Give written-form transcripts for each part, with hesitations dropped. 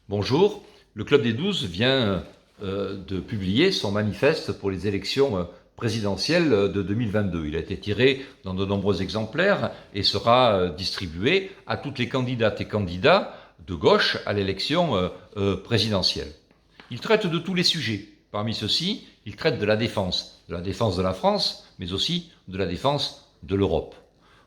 Bonjour, le Club des 12 vient de publier son manifeste pour les élections présidentielles de 2022. Il a été tiré dans de nombreux exemplaires et sera distribué à toutes les candidates et candidats de gauche à l'élection présidentielle. Il traite de tous les sujets. Parmi ceux-ci, il traite de la défense de la France, mais aussi de la défense de l'Europe.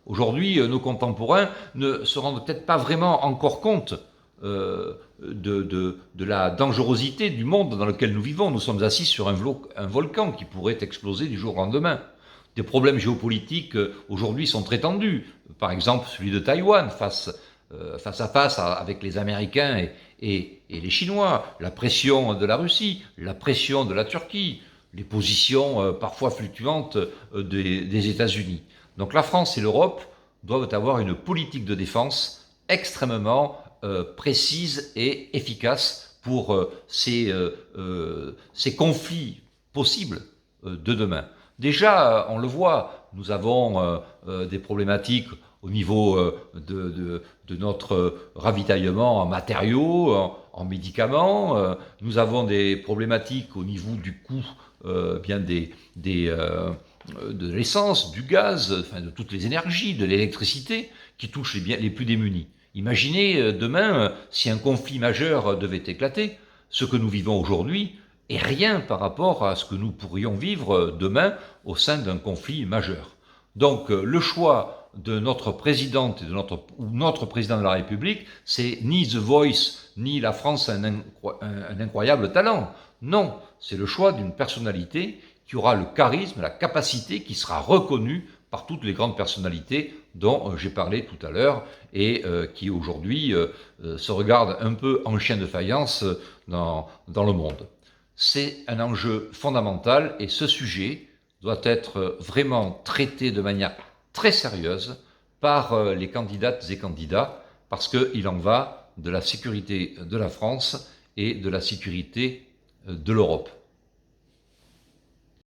Aujourd'hui, nos contemporains ne se rendent peut-être pas vraiment encore compte de la dangerosité du monde dans lequel nous vivons. Nous sommes assis sur un volcan qui pourrait exploser du jour au lendemain. Des problèmes géopolitiques aujourd'hui sont très tendus. Par exemple, celui de Taïwan face à face avec les Américains et les Chinois, la pression de la Russie, la pression de la Turquie, les positions parfois fluctuantes des États-Unis. Donc la France et l'Europe doivent avoir une politique de défense extrêmement précise et efficace pour ces conflits possibles de demain. Déjà, on le voit, nous avons des problématiques au niveau de notre ravitaillement en matériaux, en médicaments. Nous avons des problématiques au niveau du coût de l'essence, du gaz, enfin de toutes les énergies, de l'électricité qui touchent les plus démunis. Imaginez demain si un conflit majeur devait éclater, ce que nous vivons aujourd'hui est rien par rapport à ce que nous pourrions vivre demain au sein d'un conflit majeur. Donc le choix de notre présidente et de notre président de la République, c'est ni The Voice, ni la France a un incroyable talent. Non, c'est le choix d'une personnalité qui aura le charisme, la capacité, qui sera reconnue par toutes les grandes personnalités dont j'ai parlé tout à l'heure et qui aujourd'hui se regardent un peu en chien de faïence dans le monde. C'est un enjeu fondamental et ce sujet doit être vraiment traité de manière très sérieuse par les candidates et candidats parce qu'il en va de la sécurité de la France et de la sécurité de l'Europe.